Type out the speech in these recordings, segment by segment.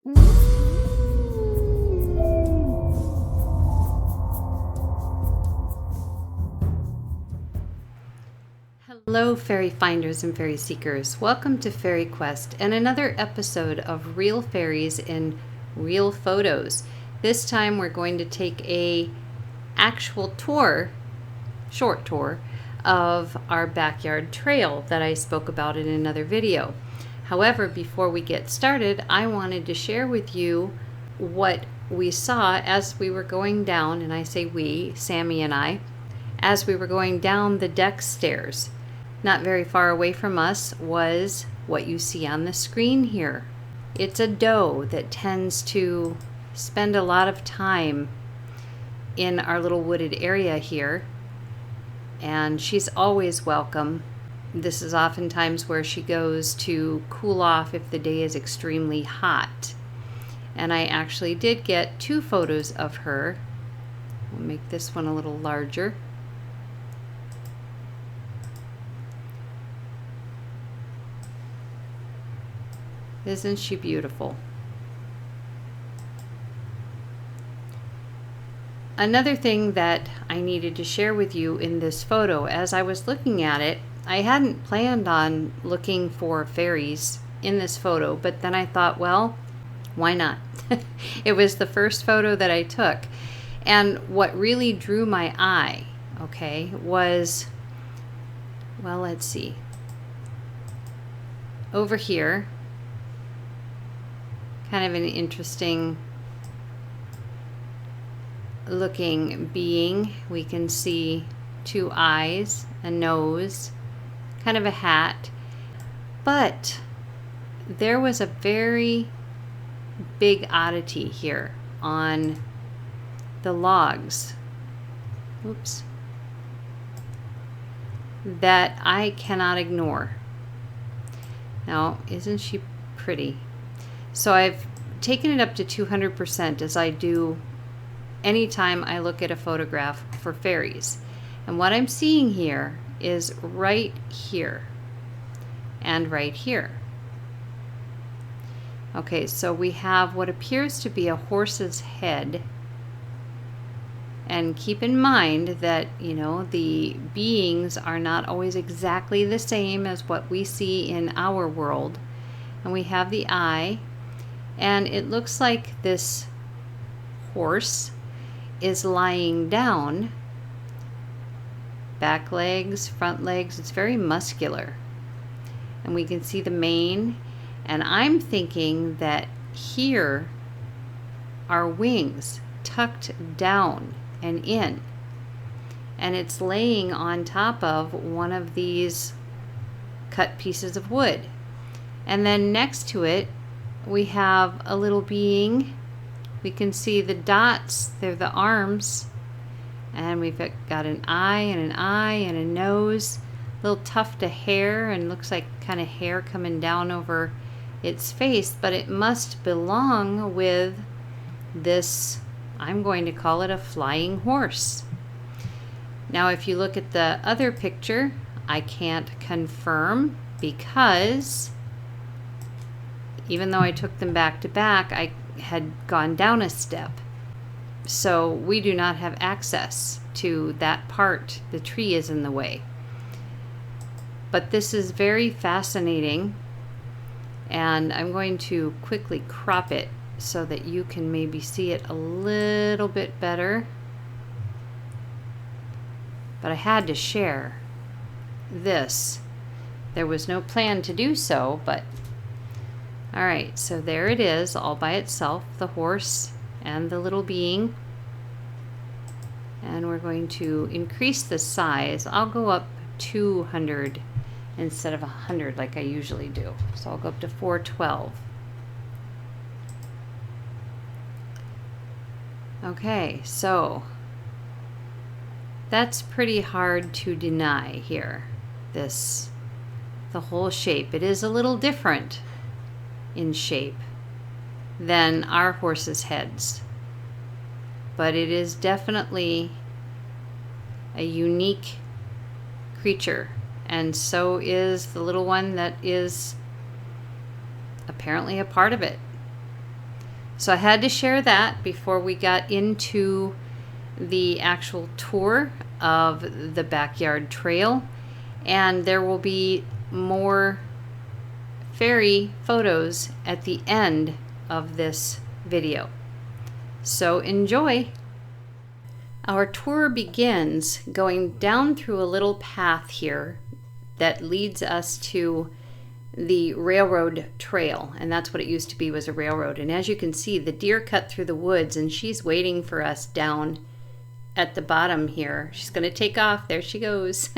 Hello, fairy finders and fairy seekers. Welcome to FaerieQuest and another episode of Real Fairies in Real Photos. This time we're going to take a actual tour, short tour, of our backyard trail that I spoke about in another video. However, before we get started, I wanted to share with you what we saw as we were going down, and I say we, Sammy and I, as we were going down the deck stairs. Not very far away from us was what you see on the screen here. It's a doe that tends to spend a lot of time in our little wooded area here, and she's always welcome. This is oftentimes where she goes to cool off if the day is extremely hot. And I actually did get 2 photos of her. We'll make this one a little larger. Isn't she beautiful? Another thing that I needed to share with you in this photo, as I was looking at it, I hadn't planned on looking for fairies in this photo, but then I thought, well, why not? It was the first photo that I took. And what really drew my eye, okay, was, well, let's see. Over here, kind of an interesting looking being. We can see 2 eyes, a nose, kind of a hat. But there was a very big oddity here on the logs. Oops. That I cannot ignore. Now, isn't she pretty? So I've taken it up to 200% as I do anytime I look at a photograph for fairies. And what I'm seeing here is right here and right here. Okay, so we have what appears to be a horse's head. And keep in mind that, you know, the beings are not always exactly the same as what we see in our world. And we have the eye. And it looks like this horse is lying down. Back legs, front legs, it's very muscular. And we can see the mane. And I'm thinking that here are wings tucked down and in. And it's laying on top of one of these cut pieces of wood. And then next to it, we have a little being. We can see the dots, they're the arms. And we've got an eye and a nose, a little tuft of hair, and looks like kind of hair coming down over its face, but it must belong with this, I'm going to call it a flying horse. Now, if you look at the other picture, I can't confirm because even though I took them back to back, I had gone down a step. So we do not have access to that part. The tree is in the way. But this is very fascinating. And I'm going to quickly crop it so that you can maybe see it a little bit better. But I had to share this. There was no plan to do so, but all right, so there it is all by itself, the horse and the little being. And we're going to increase the size. I'll go up 200 instead of 100 like I usually do. So I'll go up to 412. Okay, so that's pretty hard to deny here. The whole shape. It is a little different in shape than our horses' heads, but it is definitely a unique creature, and so is the little one that is apparently a part of it. So I had to share that before we got into the actual tour of the backyard trail. And there will be more fairy photos at the end of this video. So enjoy. Our tour begins going down through a little path here that leads us to the railroad trail, and that's what it used to be, was a railroad. And as you can see, the deer cut through the woods, and she's waiting for us down at the bottom here. She's going to take off. There she goes.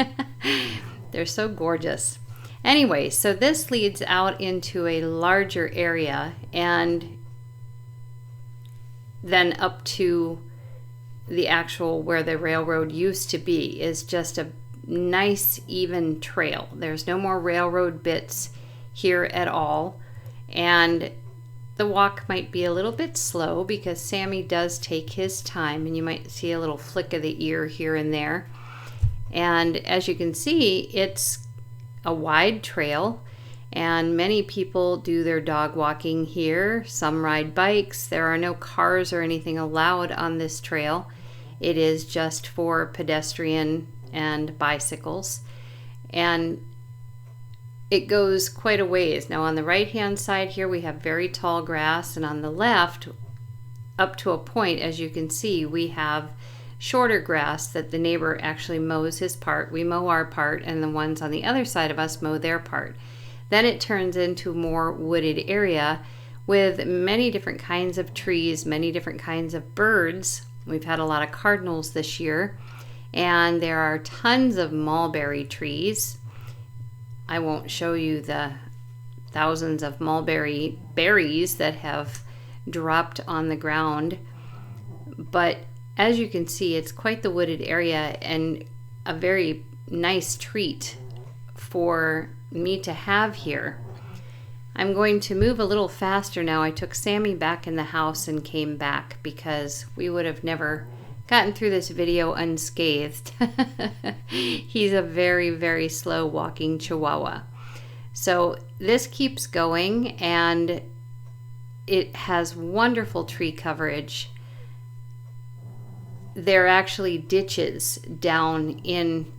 They're so gorgeous. Anyway, so this leads out into a larger area, and then up to the actual where the railroad used to be is just a nice even trail. There's no more railroad bits here at all, and the walk might be a little bit slow because Sammy does take his time, and you might see a little flick of the ear here and there. And as you can see, it's a wide trail, and many people do their dog walking here. Some ride bikes. There are no cars or anything allowed on this trail. It is just for pedestrian and bicycles, and it goes quite a ways. Now on the right hand side here we have very tall grass, and on the left up to a point, as you can see, we have shorter grass that the neighbor actually mows his part. We mow our part, and the ones on the other side of us mow their part. Then it turns into more wooded area with many different kinds of trees, many different kinds of birds. We've had a lot of cardinals this year, and there are tons of mulberry trees. I won't show you the thousands of mulberry berries that have dropped on the ground, but as you can see, it's quite the wooded area and a very nice treat for me to have here. I'm going to move a little faster now. I took Sammy back in the house and came back because we would have never gotten through this video unscathed. He's a very, very slow walking Chihuahua. So this keeps going, and it has wonderful tree coverage. There are actually ditches down in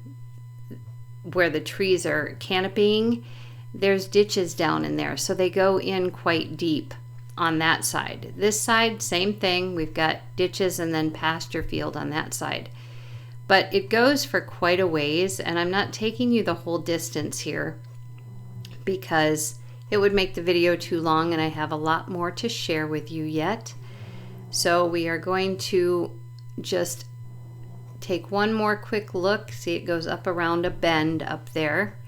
where the trees are canopying. There's ditches down in there, so they go in quite deep on that side. This side, same thing. We've got ditches and then pasture field on that side. But it goes for quite a ways, and I'm not taking you the whole distance here because it would make the video too long, and I have a lot more to share with you yet. So we are going to just take one more quick look. See, it goes up around a bend up there,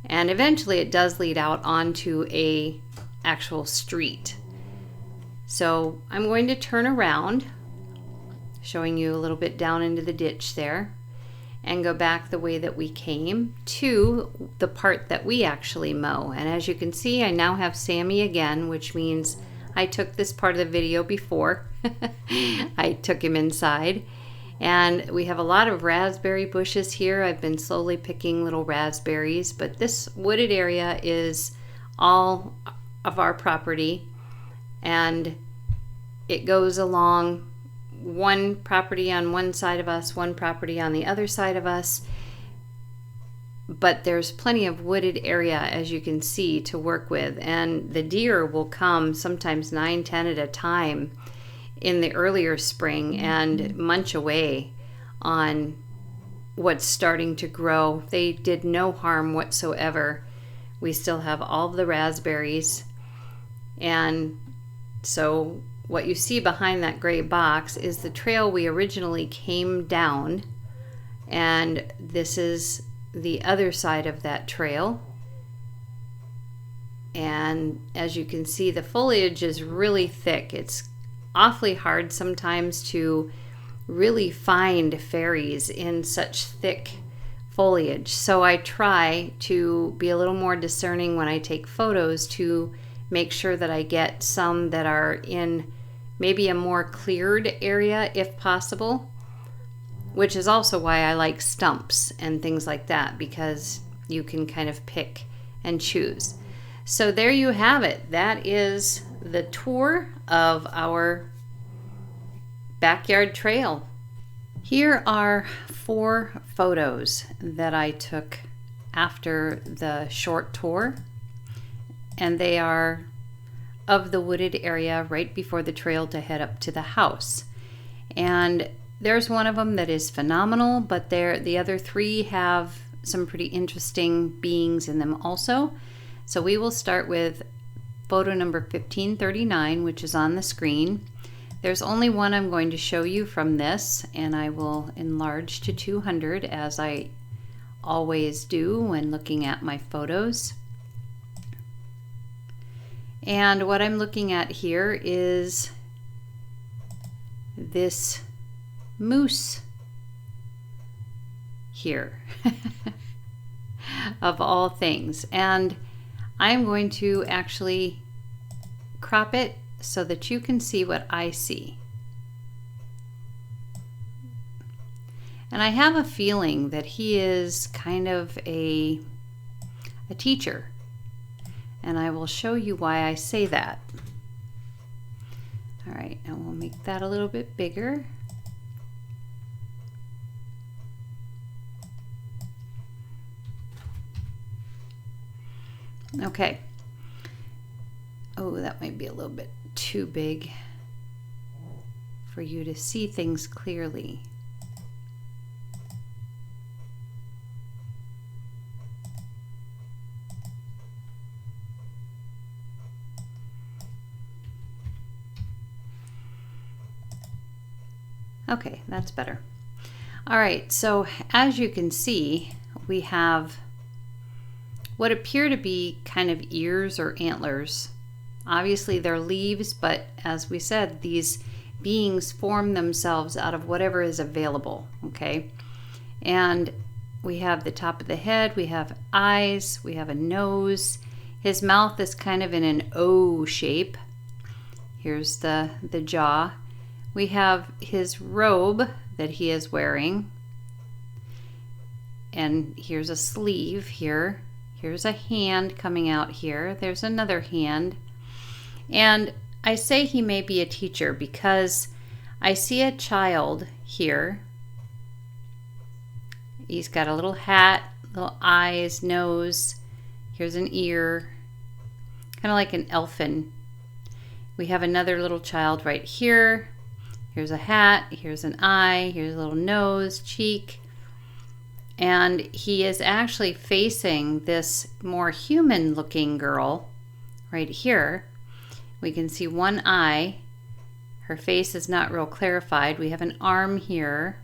and eventually it does lead out onto a actual street. So I'm going to turn around, showing you a little bit down into the ditch there, and go back the way that we came to the part that we actually mow. And as you can see, I now have Sammy again, which means I took this part of the video before. I took him inside, and we have a lot of raspberry bushes here. I've been slowly picking little raspberries, but this wooded area is all of our property, and it goes along one property on one side of us, one property on the other side of us, but there's plenty of wooded area, as you can see, to work with, and the deer will come sometimes 9, 10 at a time in the earlier spring and munch away on what's starting to grow. They did no harm whatsoever. We still have all of the raspberries, and so what you see behind that gray box is the trail we originally came down, and this is the other side of that trail. And as you can see, the foliage is really thick. It's awfully hard sometimes to really find fairies in such thick foliage. So I try to be a little more discerning when I take photos to make sure that I get some that are in maybe a more cleared area if possible, which is also why I like stumps and things like that, because you can kind of pick and choose. So there you have it. That is the tour of our backyard trail. Here are 4 photos that I took after the short tour, and they are of the wooded area right before the trail to head up to the house. And there's one of them that is phenomenal, but the other 3 have some pretty interesting beings in them also. So we will start with photo number 1539, which is on the screen. There's only one I'm going to show you from this, and I will enlarge to 200 as I always do when looking at my photos. And what I'm looking at here is this moose here of all things. And I'm going to actually crop it so that you can see what I see. And I have a feeling that he is kind of a teacher. And I will show you why I say that. All right, and we'll make that a little bit bigger. Okay. Oh, that might be a little bit too big for you to see things clearly. Okay, that's better. All right, so as you can see, we have what appear to be kind of ears or antlers. Obviously they're leaves, but as we said, these beings form themselves out of whatever is available, okay? And we have the top of the head, we have eyes, we have a nose. His mouth is kind of in an O shape. Here's the jaw. We have his robe that he is wearing. And here's a sleeve here. Here's a hand coming out here. There's another hand. And I say he may be a teacher because I see a child here. He's got a little hat, little eyes, nose. Here's an ear, kind of like an elfin. We have another little child right here. Here's a hat, here's an eye, here's a little nose, cheek. And he is actually facing this more human looking girl right here. We can see one eye. Her face is not real clarified. We have an arm here,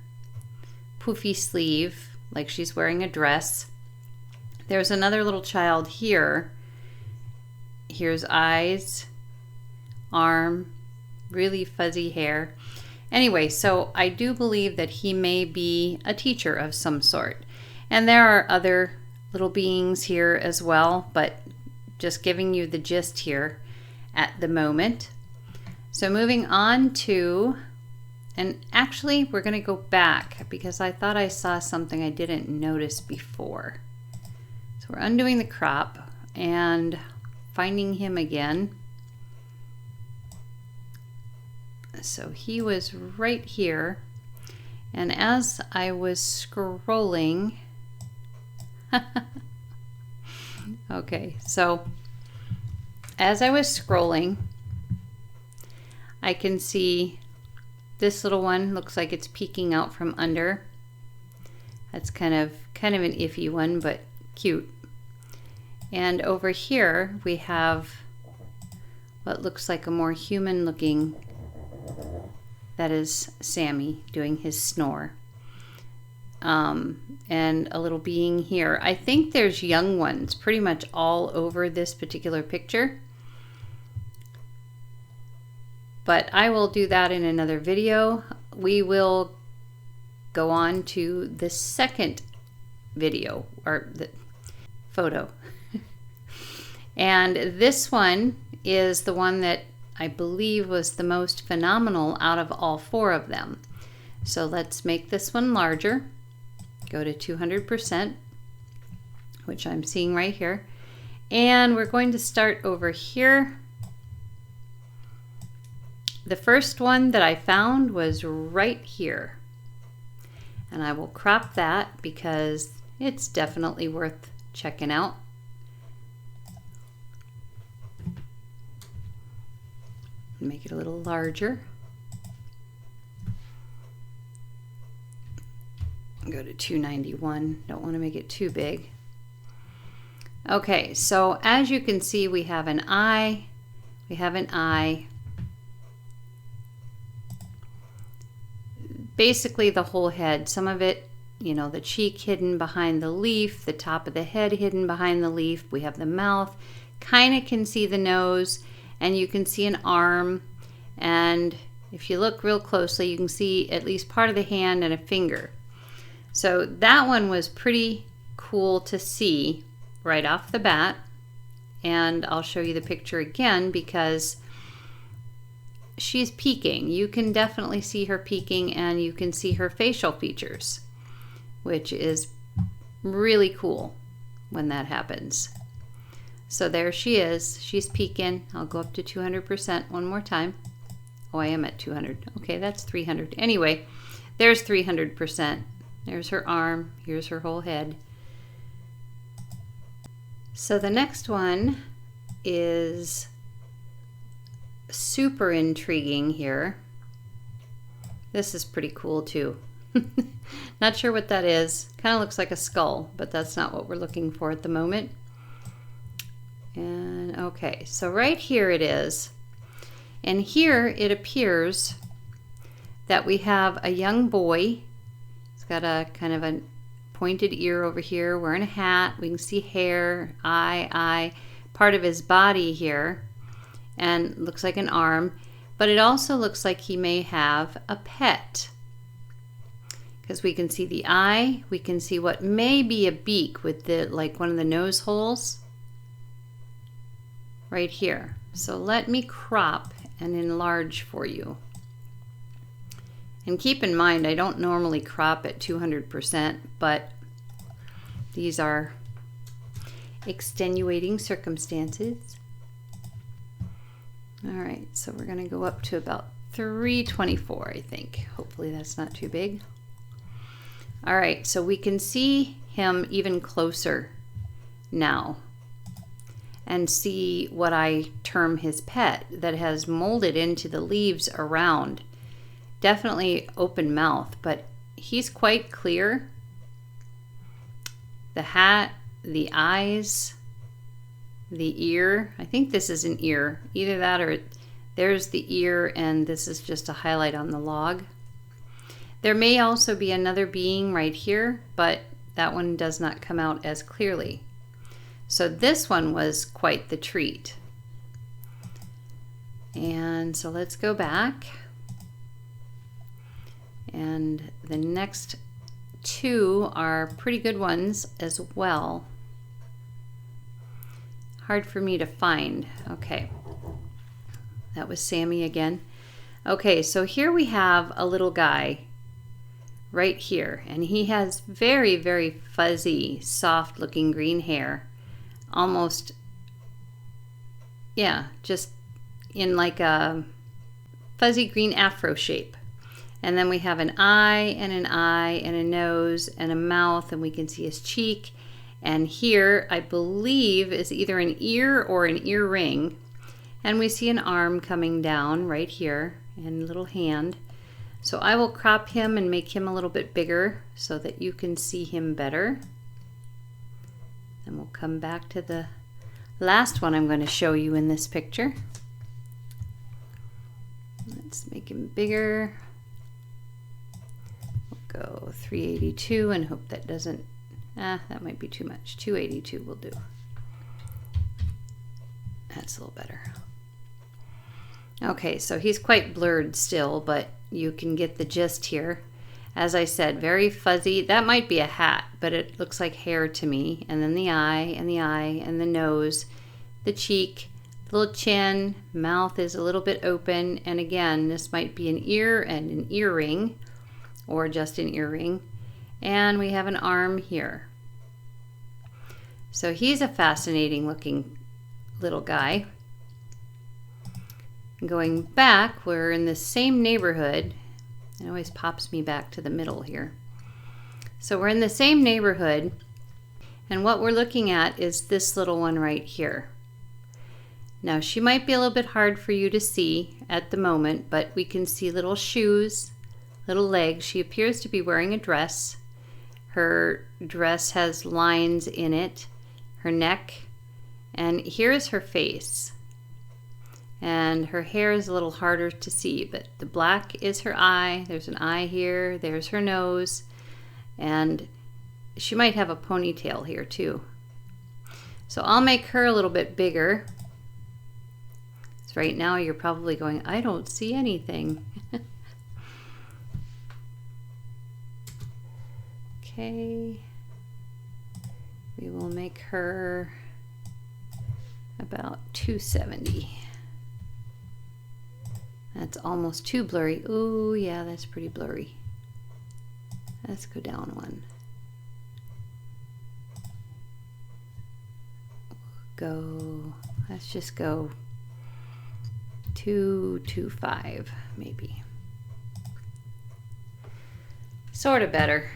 poofy sleeve, like she's wearing a dress. There's another little child here. Here's eyes, arm, really fuzzy hair. Anyway, so I do believe that he may be a teacher of some sort. And there are other little beings here as well, but just giving you the gist here at the moment. So moving on to, and actually we're going to go back because I thought I saw something I didn't notice before. So we're undoing the crop and finding him again. So he was right here, and as I was scrolling, okay, so as I was scrolling, I can see this little one looks like it's peeking out from under. That's kind of an iffy one, but cute. And over here we have what looks like a more human looking, that is Sammy doing his snore. And a little being here. I think there's young ones pretty much all over this particular picture. But I will do that in another video. We will go on to the second video, or the photo. And this one is the one that I believe was the most phenomenal out of all 4 of them. So let's make this one larger. Go to 200%, which I'm seeing right here. And we're going to start over here. the first one that I found was right here. And I will crop that because it's definitely worth checking out. Make it a little larger. Go to 291. Don't want to make it too big. Okay, so as you can see, we have an eye. We have an eye. Basically the whole head. Some of it, you know, the cheek hidden behind the leaf, the top of the head hidden behind the leaf. We have the mouth. Kind of can see the nose, and you can see an arm. And if you look real closely, you can see at least part of the hand and a finger. So that one was pretty cool to see right off the bat. And I'll show you the picture again because she's peeking. You can definitely see her peeking, and you can see her facial features, which is really cool when that happens. So there she is. She's peeking. I'll go up to 200% one more time. Oh, I am at 200. Okay, that's 300. Anyway, there's 300%. There's her arm. Here's her whole head. So the next one is super intriguing here. This is pretty cool too. Not sure what that is. Kind of looks like a skull, but that's not what we're looking for at the moment. And okay, so right here it is. And here it appears that we have a young boy. He's got a kind of a pointed ear over here, wearing a hat. We can see hair, eye, part of his body here, and looks like an arm. But it also looks like he may have a pet, because we can see the eye. We can see what may be a beak with the like one of the nose holes right here. So let me crop and enlarge for you. And keep in mind, I don't normally crop at 200%, but these are extenuating circumstances. All right, so we're gonna go up to about 324, I think. Hopefully that's not too big. All right, so we can see him even closer now and see what I term his pet that has molded into the leaves around. Definitely open mouth, but he's quite clear. The hat, the eyes, the ear. I think this is an ear. Either that or there's the ear, and this is just a highlight on the log. There may also be another being right here, but that one does not come out as clearly. So this one was quite the treat. And so let's go back. And the next two are pretty good ones as well. Hard for me to find. Okay, that was Sammy again. Okay, so here we have a little guy right here, and he has very, very fuzzy, soft looking green hair. Almost, yeah, just in like a fuzzy green afro shape. And then we have an eye and a nose and a mouth, and we can see his cheek. And here, I believe, is either an ear or an earring. And we see an arm coming down right here and a little hand. So I will crop him and make him a little bit bigger so that you can see him better. And we'll come back to the last one I'm going to show you in this picture. Let's make him bigger. We'll go 382 and hope that doesn't, that might be too much. 282 will do. That's a little better. Okay, so he's quite blurred still, but you can get the gist here. As I said, very fuzzy. That might be a hat, but it looks like hair to me. And then the eye and the eye and the nose, the cheek, the little chin, mouth is a little bit open. And again, this might be an ear and an earring, or just an earring. And we have an arm here. So he's a fascinating looking little guy. And going back, we're in the same neighborhood. It always pops me back to the middle here. So we're in the same neighborhood, and what we're looking at is this little one right here. Now she might be a little bit hard for you to see at the moment, but we can see little shoes, little legs. She appears to be wearing a dress. Her dress has lines in it, her neck, and here's her face. And her hair is a little harder to see, but the black is her eye. There's an eye here, there's her nose, and she might have a ponytail here too. So I'll make her a little bit bigger. So right now you're probably going, I don't see anything. Okay, we will make her about 270. That's almost too blurry. Ooh, yeah, that's pretty blurry. Let's go down one. Let's just go 225 maybe. Sort of better,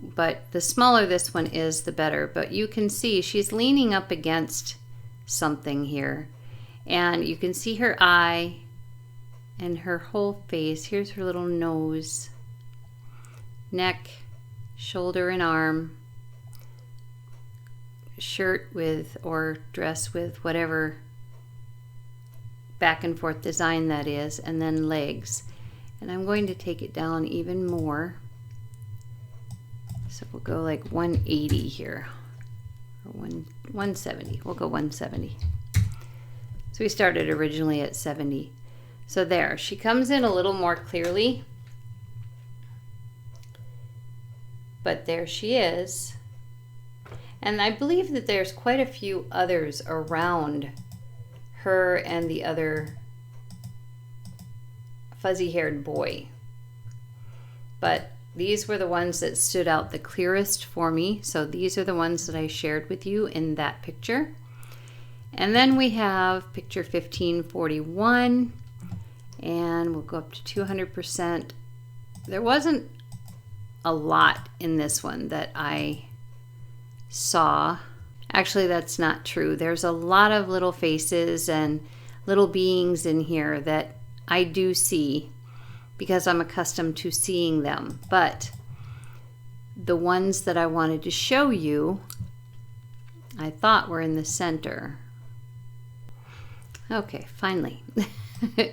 but the smaller this one is, the better. But you can see she's leaning up against something here, and you can see her eye and her whole face. Here's her little nose, neck, shoulder and arm, shirt with or dress with whatever back and forth design that is, and then legs. And I'm going to take it down even more. So we'll go like 180 here, or 170. We'll go 170. So we started originally at 70. So there, she comes in a little more clearly, but there she is. And I believe that there's quite a few others around her and the other fuzzy-haired boy. But these were the ones that stood out the clearest for me. So these are the ones that I shared with you in that picture. And then we have picture 1541. And we'll go up to 200%. There wasn't a lot in this one that I saw. Actually, that's not true. There's a lot of little faces and little beings in here that I do see because I'm accustomed to seeing them. But the ones that I wanted to show you, I thought were in the center. Okay, finally.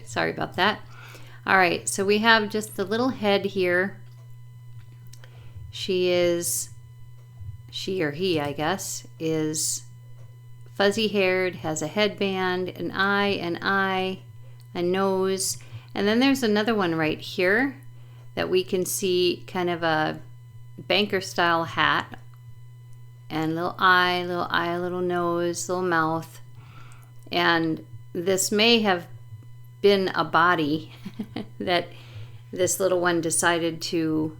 Sorry about that. All right, so we have just the little head here. She or he, I guess, is fuzzy haired, has a headband, an eye, a nose, and then there's another one right here that we can see, kind of a banker style hat, and little eye, little nose, little mouth. And this may have been a body that this little one decided to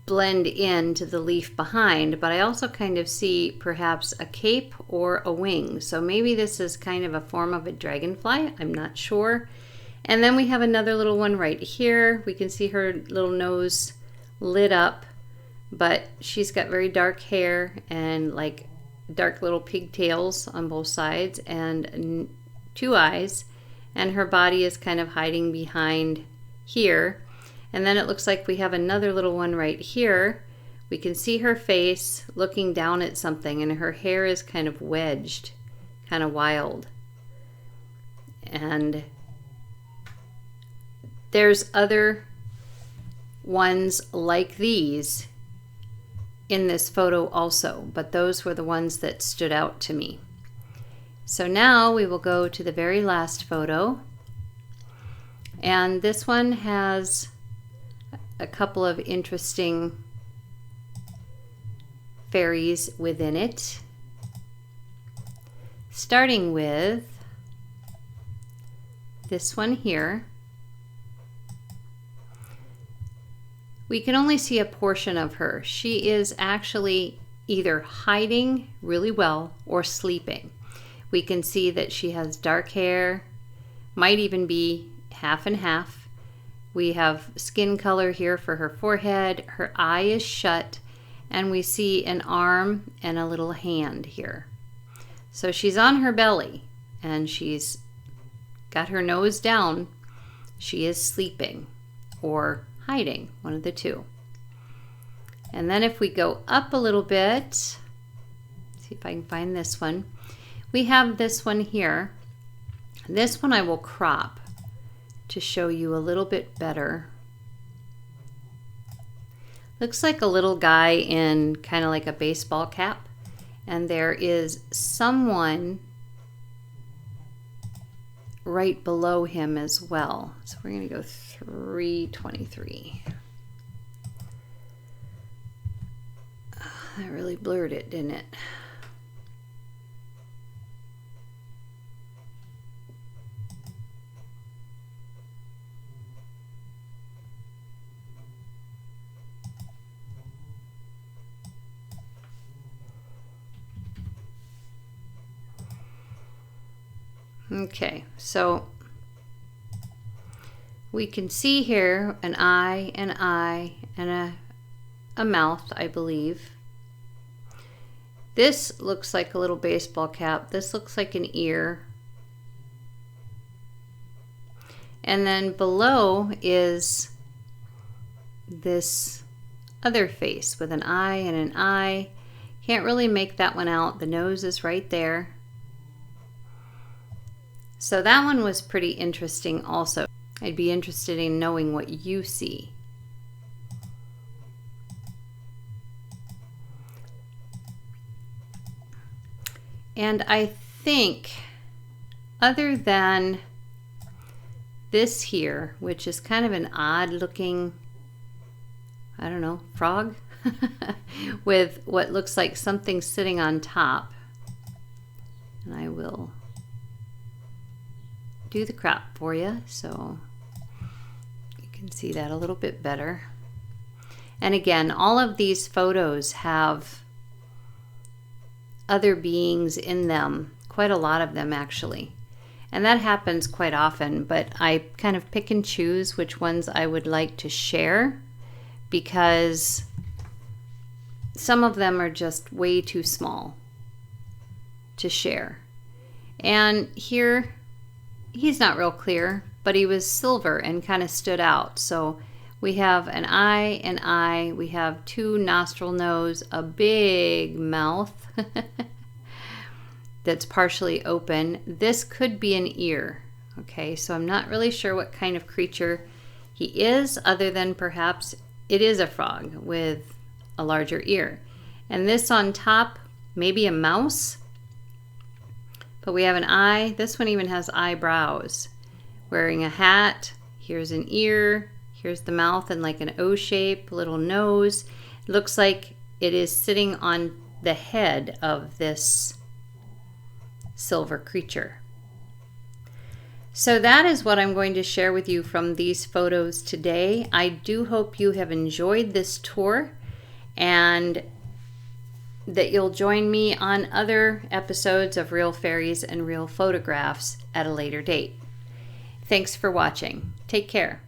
blend into the leaf behind, but I also kind of see perhaps a cape or a wing. So maybe this is kind of a form of a dragonfly, I'm not sure. And then we have another little one right here. We can see her little nose lit up, but she's got very dark hair and like dark little pigtails on both sides and 2 eyes, and her body is kind of hiding behind here. And then it looks like we have another little one right here. We can see her face looking down at something, and her hair is kind of wedged, kind of wild. And there's other ones like these in this photo also, but those were the ones that stood out to me. So now we will go to the very last photo, and this one has a couple of interesting fairies within it, starting with this one here. We can only see a portion of her. She is actually either hiding really well or sleeping. We can see that she has dark hair, might even be half and half. We have skin color here for her forehead. Her eye is shut, and we see an arm and a little hand here. So she's on her belly, and she's got her nose down. She is sleeping or hiding, one of the two. And then if we go up a little bit, see if I can find this one. We have this one here. This one I will crop to show you a little bit better. Looks like a little guy in kind of like a baseball cap, and there is someone right below him as well. So we're going to go 323. That really blurred it, didn't it? Okay, so we can see here an eye, and a mouth, I believe. This looks like a little baseball cap. This looks like an ear. And then below is this other face with an eye and an eye. Can't really make that one out. The nose is right there. So that one was pretty interesting also. I'd be interested in knowing what you see. And I think other than this here, which is kind of an odd looking, I don't know, frog with what looks like something sitting on top. And I will do the crop for you so you can see that a little bit better. And again, all of these photos have other beings in them, quite a lot of them actually. And that happens quite often, but I kind of pick and choose which ones I would like to share because some of them are just way too small to share. And here, he's not real clear, but he was silver and kind of stood out. So we have an eye, we have two nostril nose, a big mouth that's partially open. This could be an ear. Okay, so I'm not really sure what kind of creature he is, other than perhaps it is a frog with a larger ear. And this on top, maybe a mouse. But we have an eye. This one even has eyebrows. Wearing a hat. Here's an ear. Here's the mouth and like an O shape, little nose. It looks like it is sitting on the head of this silver creature. So that is what I'm going to share with you from these photos today. I do hope you have enjoyed this tour and that you'll join me on other episodes of Real Fairies and Real Photographs at a later date. Thanks for watching. Take care.